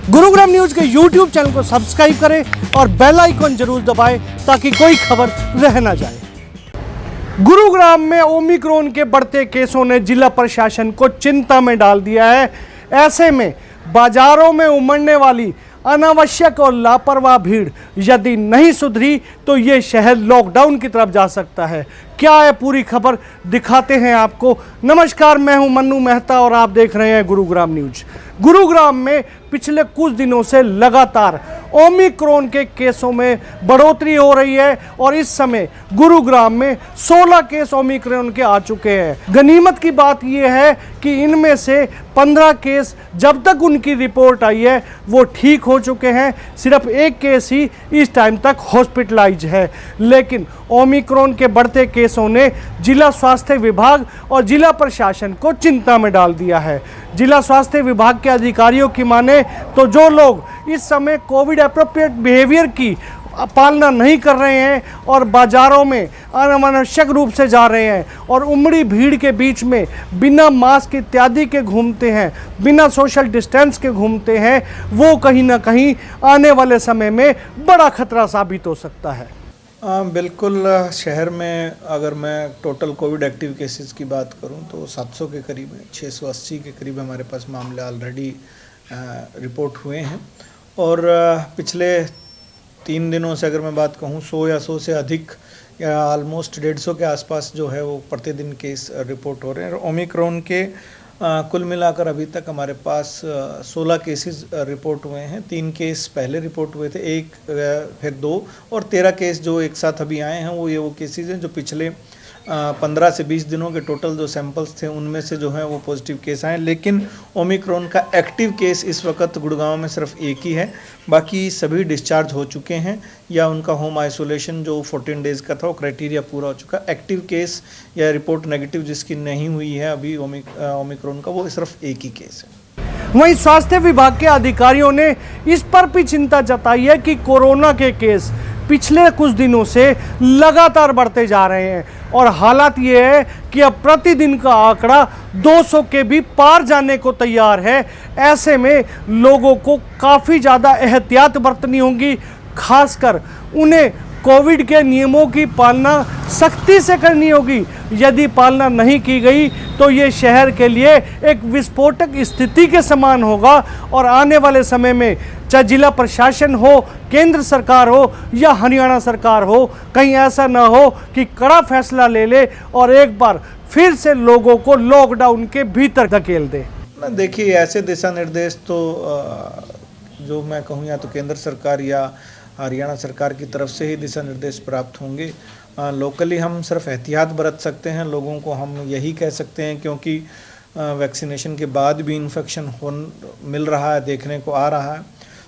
Gurugram news के YouTube channel को subscribe करें और बेल आइकन जरूर दबाएं ताकि कोई खबर रह ना जाए। गुरुग्राम में ओमिक्रॉन के बढ़ते केसों ने जिला प्रशासन को चिंता में डाल दिया है। ऐसे में बाजारों में उमड़ने वाली अनावश्यक और लापरवाह भीड़ यदि नहीं सुधरी तो ये शहर लॉकडाउन की तरफ जा सकता है। क्या है पूरी खबर, दिखाते हैं आपको। नमस्कार, मैं हूं मन्नू मेहता और आप देख रहे हैं गुरुग्राम न्यूज। गुरुग्राम में पिछले कुछ दिनों से लगातार ओमिक्रॉन के केसों में बढ़ोतरी हो रही है और इस समय गुरुग्राम में 16 केस ओमिक्रॉन के आ चुके हैं। गनीमत की बात यह है कि इनमें से 15 केस जब तक उनकी रिपोर्ट आई है वो ठीक हो चुके हैं। सिर्फ एक केस ही इस टाइम तक हॉस्पिटलाइज है। लेकिन ओमिक्रॉन के बढ़ते केसों ने जिला स्वास्थ्य विभाग और जिला प्रशासन को चिंता में डाल दिया है। जिला स्वास्थ्य विभाग के अधिकारियों की माने तो जो लोग इस समय कोविड एप्रोप्रिएट बिहेवियर की पालना नहीं कर रहे हैं और बाजारों में अनावश्यक रूप से जा रहे हैं और उमड़ी भीड़ के बीच में बिना मास्क इत्यादि के घूमते हैं, बिना सोशल डिस्टेंस के घूमते हैं, वो कहीं ना कहीं आने वाले समय में बड़ा खतरा साबित हो सकता है। बिल्कुल, शहर में अगर मैं टोटल कोविड एक्टिव केसेस की बात करूं तो 700 के करीब है, 680 के करीब हमारे पास मामले ऑलरेडी रिपोर्ट हुए हैं और पिछले 3 दिनों से अगर मैं बात कहूं 100 या 100 से अधिक या ऑलमोस्ट 150 के आसपास जो है वो प्रतिदिन केस रिपोर्ट हो रहे हैं। और ओमिक्रॉन के कुल मिलाकर अभी तक हमारे पास 16 केसेस रिपोर्ट हुए हैं। 3 केस पहले रिपोर्ट हुए थे, एक फिर 2 और 13 केस जो एक साथ अभी आए हैं वो केसेस हैं जो पिछले 15 से 20 दिनों के टोटल जो सैंपल्स थे उनमें से जो है वो पॉजिटिव केस आए। लेकिन ओमिक्रॉन का एक्टिव केस इस वक्त गुड़गांव में सिर्फ एक ही है, बाकी सभी डिस्चार्ज हो चुके हैं या उनका होम आइसोलेशन जो 14 डेज़ का था वो क्राइटेरिया पूरा हो चुका। एक्टिव केस या रिपोर्ट नेगेटिव जिसकी नहीं हुई है अभी ओमिक्रॉन का, वो सिर्फ एक ही केस है। वहीं स्वास्थ्य विभाग के अधिकारियों ने इस पर भी चिंता जताई है कि कोरोना के केस पिछले कुछ दिनों से लगातार बढ़ते जा रहे हैं और हालात ये है कि अब प्रतिदिन का आंकड़ा 200 के भी पार जाने को तैयार है। ऐसे में लोगों को काफ़ी ज़्यादा एहतियात बरतनी होगी, खासकर उन्हें कोविड के नियमों की पालना सख्ती से करनी होगी। यदि पालना नहीं की गई तो ये शहर के लिए एक विस्फोटक स्थिति के समान होगा और आने वाले समय में चाहे जिला प्रशासन हो, केंद्र सरकार हो या हरियाणा सरकार हो, कहीं ऐसा ना हो कि कड़ा फैसला ले ले और एक बार फिर से लोगों को लॉकडाउन के भीतर धकेल दे। देखिए, ऐसे दिशा निर्देश तो जो मैं कहूँ या तो केंद्र सरकार या हरियाणा सरकार की तरफ से ही दिशा निर्देश प्राप्त होंगे। लोकली हम सिर्फ एहतियात बरत सकते हैं, लोगों को हम यही कह सकते हैं, क्योंकि वैक्सीनेशन के बाद भी इन्फेक्शन मिल रहा है, देखने को आ रहा है।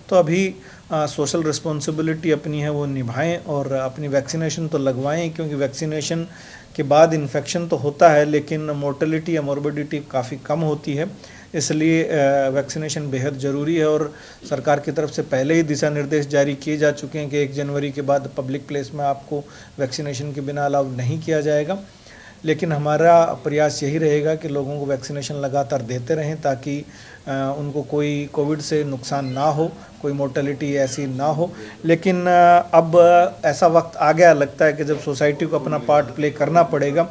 तो अभी सोशल रिस्पॉन्सिबिलिटी अपनी है वो निभाएं और अपनी वैक्सीनेशन तो लगवाएं, क्योंकि वैक्सीनेशन के बाद इन्फेक्शन तो होता है लेकिन मोर्टेलिटी या मोर्बिडिटी काफ़ी कम होती है, इसलिए वैक्सीनेशन बेहद ज़रूरी है। और सरकार की तरफ से पहले ही दिशा निर्देश जारी किए जा चुके हैं कि 1 जनवरी के बाद पब्लिक प्लेस में आपको वैक्सीनेशन के बिना अलाउ नहीं किया जाएगा। लेकिन हमारा प्रयास यही रहेगा कि लोगों को वैक्सीनेशन लगातार देते रहें ताकि उनको कोई कोविड से नुकसान ना हो, कोई मोर्टेलिटी ऐसी ना हो। लेकिन अब ऐसा वक्त आ गया लगता है कि जब सोसाइटी को अपना पार्ट प्ले करना पड़ेगा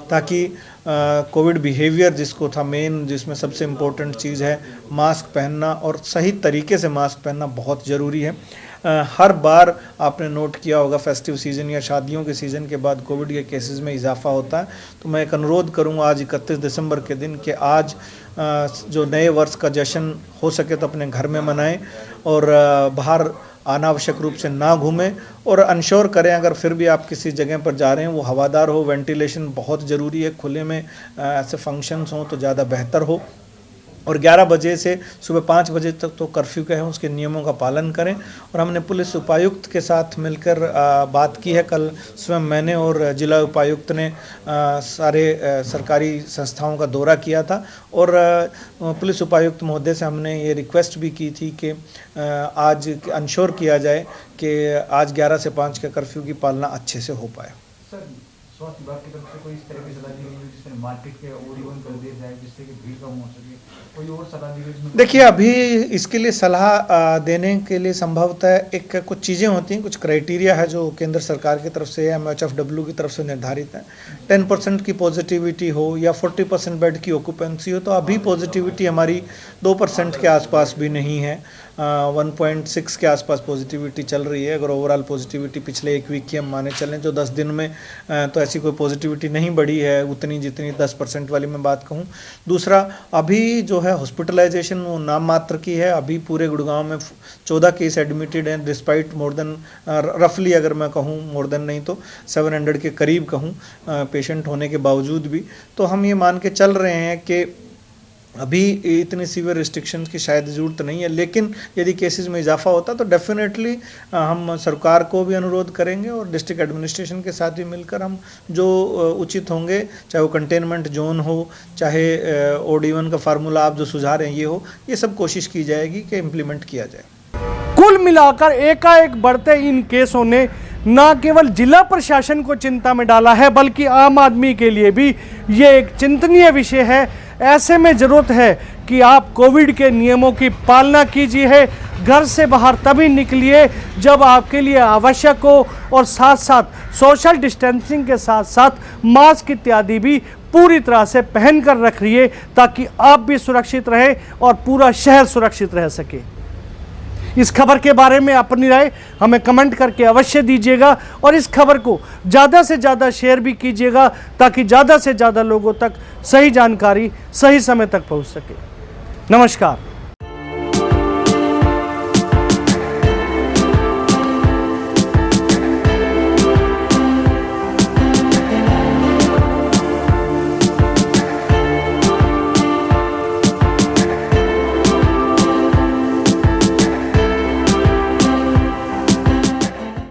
ताकि कोविड बिहेवियर जिसको था मेन, जिसमें सबसे इम्पोर्टेंट चीज़ है मास्क पहनना और सही तरीके से मास्क पहनना बहुत ज़रूरी है। हर बार आपने नोट किया होगा फेस्टिव सीज़न या शादियों के सीज़न के बाद कोविड के केसेस में इजाफा होता है। तो मैं एक अनुरोध करूंगा आज 31 दिसंबर के दिन कि आज जो नए वर्ष का जश्न हो सके तो अपने घर में मनाएं और बाहर अनावश्यक रूप से ना घूमें और इंश्योर करें अगर फिर भी आप किसी जगह पर जा रहे हैं वो हवादार हो, वेंटिलेशन बहुत ज़रूरी है, खुले में ऐसे फंक्शंस हों तो ज़्यादा बेहतर हो। और 11 बजे से सुबह 5 बजे तक तो कर्फ्यू का है, उसके नियमों का पालन करें। और हमने पुलिस उपायुक्त के साथ मिलकर बात की है। कल स्वयं मैंने और जिला उपायुक्त ने सारे सरकारी संस्थाओं का दौरा किया था और पुलिस उपायुक्त महोदय से हमने ये रिक्वेस्ट भी की थी कि आज इंश्योर किया जाए कि आज 11 से 5 के कर्फ्यू की पालना अच्छे से हो पाए। स्वास्थ्य विभाग की तरफ से कोई इस तरह की सलाह दी गई जिसमें मार्केट के ओड इवन कर दिया जाए जिससे कि भीड़ कम हो सके, कोई और सलाह दी गई? देखिए, अभी इसके लिए सलाह देने के लिए संभवतः एक कुछ चीज़ें होती हैं, कुछ क्राइटेरिया है जो केंद्र सरकार की तरफ से या MHFW की तरफ से निर्धारित है। 10% की पॉजिटिविटी हो या 40% बेड की ऑक्यूपेंसी हो, तो अभी पॉजिटिविटी हमारी 2% के आसपास भी नहीं है। 1.6 के आसपास पॉजिटिविटी चल रही है। अगर ओवरऑल पॉजिटिविटी पिछले एक वीक की हम माने चलें जो 10 दिन में तो ऐसी कोई पॉजिटिविटी नहीं बढ़ी है उतनी जितनी 10% वाली मैं बात कहूँ। दूसरा, अभी जो है हॉस्पिटलाइजेशन वो नाम मात्र की है। अभी पूरे गुड़गांव में 14 केस एडमिटेड हैं, डिस्पाइट मोर देन रफली अगर मैं कहूँ मोर देन नहीं तो 700 के करीब कहूँ पेशेंट होने के बावजूद भी। तो हम ये मान के चल रहे हैं कि अभी इतनी सीवियर रिस्ट्रिक्शंस की शायद ज़रूरत नहीं है, लेकिन यदि केसेस में इजाफा होता तो डेफिनेटली हम सरकार को भी अनुरोध करेंगे और डिस्ट्रिक्ट एडमिनिस्ट्रेशन के साथ भी मिलकर हम जो उचित होंगे, चाहे वो कंटेनमेंट जोन हो, चाहे ओड इवन का फार्मूला आप जो सुझा रहे हैं ये हो, ये सब कोशिश की जाएगी कि इम्प्लीमेंट किया जाए। कुल मिलाकर एकाएक बढ़ते इन केसों ने न केवल जिला प्रशासन को चिंता में डाला है बल्कि आम आदमी के लिए भी ये एक चिंतनीय विषय है। ऐसे में ज़रूरत है कि आप कोविड के नियमों की पालना कीजिए, घर से बाहर तभी निकलिए जब आपके लिए आवश्यक हो और साथ साथ सोशल डिस्टेंसिंग के साथ साथ मास्क इत्यादि भी पूरी तरह से पहन कर रखिए ताकि आप भी सुरक्षित रहें और पूरा शहर सुरक्षित रह सके। इस खबर के बारे में अपनी राय हमें कमेंट करके अवश्य दीजिएगा और इस खबर को ज़्यादा से ज़्यादा शेयर भी कीजिएगा ताकि ज़्यादा से ज़्यादा लोगों तक सही जानकारी सही समय तक पहुंच सके। नमस्कार।